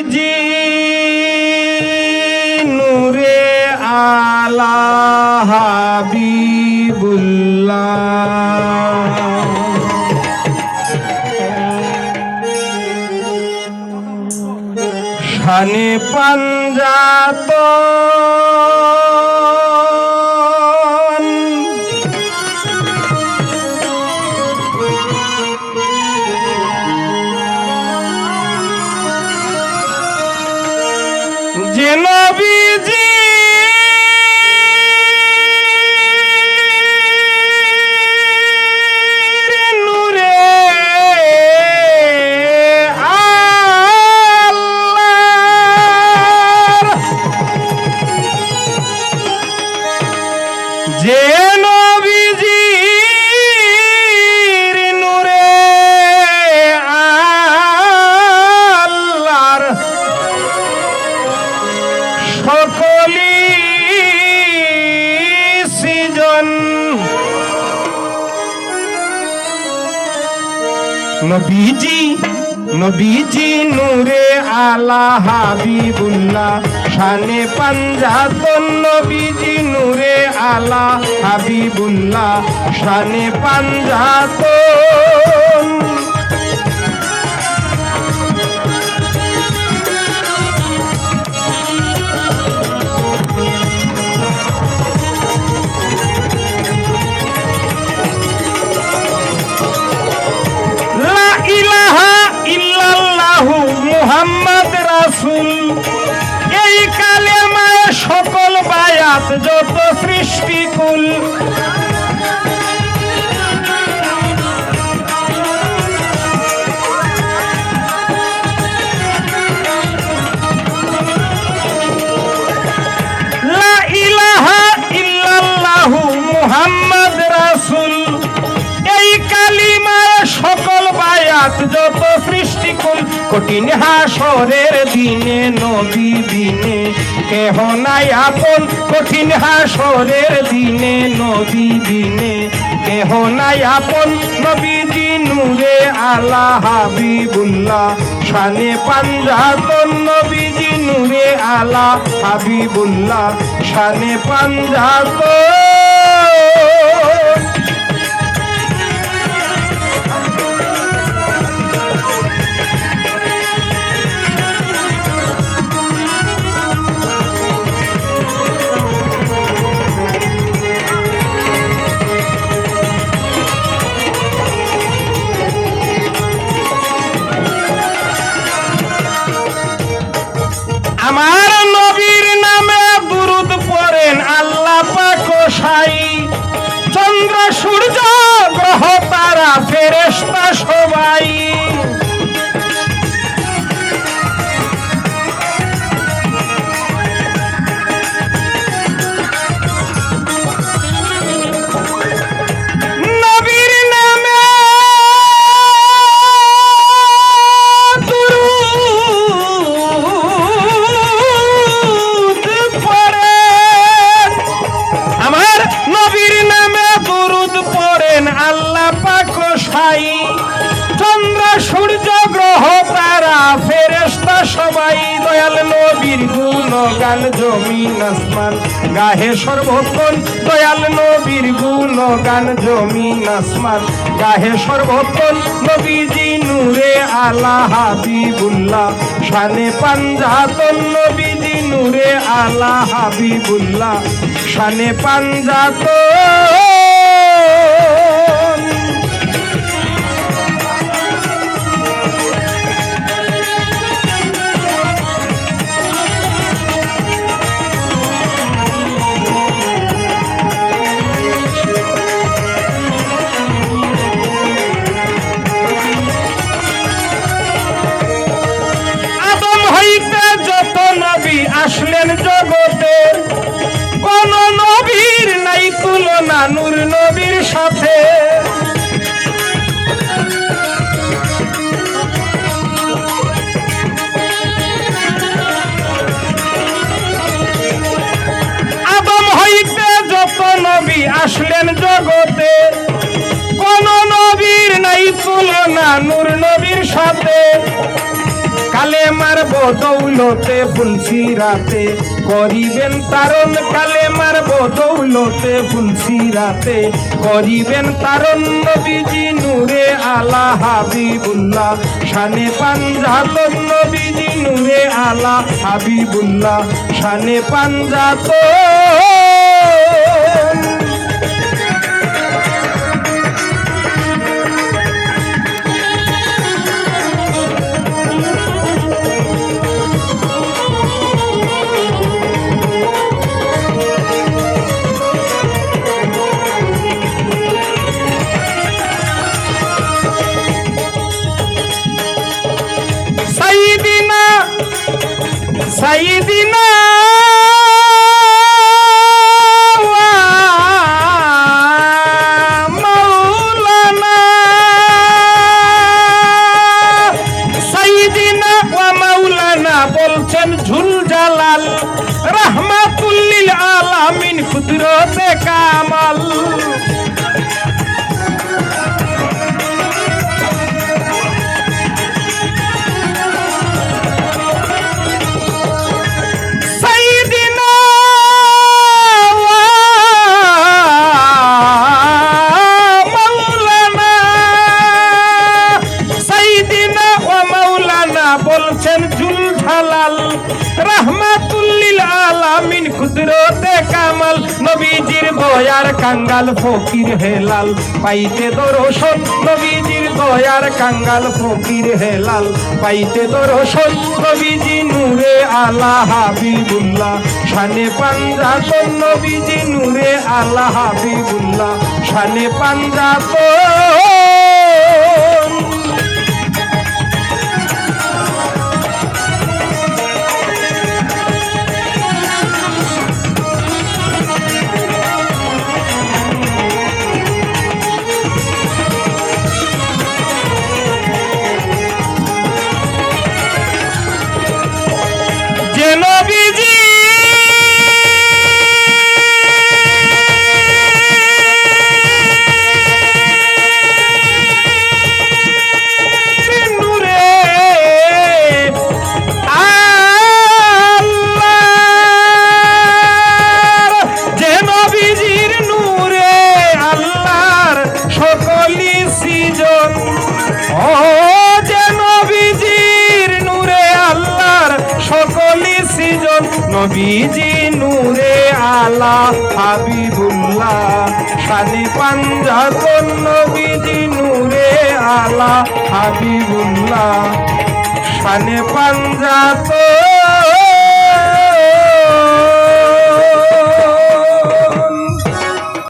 নবীজি নূরে আলা হাবিবুল্লাহ শানে পাঞ্জাতন যে নবীজি যে নবীজির নূরে আল্লাহর সকলি সৃজন নবীজি নূরে আলা হাবিবুল্লাহ শানে পাঞ্জাতন নবীজি নূরে আলা হাবিবুল্লাহ শানে পাঞ্জাতন লা ইলাহা ইল্লাল্লাহু মুহাম্মদ রাসূল এই কালেমায় সকল বায়াত যত সৃষ্টিকুল লা ইলাহা ইল্লাল্লাহু মুহাম্মদ রাসূল এই কালিমায় সকল বায়াত যত সৃষ্টিকুল কঠিন হাসরের দিনে নবী বিনে কেহ নাই আপন কঠিন হাসরের দিনে নবী বিনে কেহ নাই আপন নবীজি নূরে আলা হাবিবুল্লাহ শানে পাঞ্জাতন নবীজি নূরে আলা হাবিবুল্লাহ শানে পাঞ্জাতন আমার নবীর নামে দুরূদ পড়েন আল্লাহ পাক সাই চন্দ্র সূর্য গ্রহ তারা ফেরেশতা সবাই চন্দ্র সূর্য গ্রহ তারা ফেরেশতা সবাই দয়াল নবীর গুণগান জমিন আসমান গাহে সর্বক্ষণ দয়াল নবীর গুণগান জমিন আসমান গাহে সর্বক্ষণ নবীজি নূরে আলা হাবিবুল্লাহ শানে পাঞ্জাতন নবীজি নূরে আলা হাবিবুল্লাহ শানে পাঞ্জাতন আসলেন জগতে কোন নবীর নাই তুলনা নূর নবীর সাথে আদম হইতে যত নবী আসলেন জগতে কোন নবীর নাই তুলনা নূর নবীর সাথে কালেমার বদৌলতে ফুলসিরাতে করিবেন তারণ, কালেমার বদৌলতে ফুলসিরাতে করিবেন তারণ। নবীজি নূরে আলা হাবিবুল্লাহ শানে পাঞ্জাতন, নবীজি নূরে আলা হাবিবুল্লাহ শানে পাঞ্জাতন। সাইয়্যিদিনা মাওলানা, সাইয়্যিদিনা ওয়া মাওলানা বলছেন ঝুল জালাল, রাহমাতুল লিল আলামিন কুদরতে কামাল। বলছেন ঝুল ঝালাল, রাহমাতুল লিল আলামিন কুদরতে কামাল। নবীজির দয়ার কাঙ্গাল ফকির হেলাল পাইতে দর্শন, নবীজির দয়ার কাঙ্গাল ফকির হেলাল পাইতে দর্শন। নবীজি নূরে আলা হাবিবুল্লাহ শানে পাঞ্জাতন, নবীজি নূরে আলা হাবিবুল্লাহ শানে পাঞ্জাতন। নবীজি নূরে আল্লাহর, যে নবীজির নূরে আল্লাহর সকলি সৃজন, ও যে নবীজির নূরে আল্লাহর সকলি সৃজন। নবীজি নূরে আলা হাবিবুল্লাহ শানে পাঞ্জাতন, নবীজি নূরে আলা হাবিবুল্লাহ শানে পাঞ্জাতন।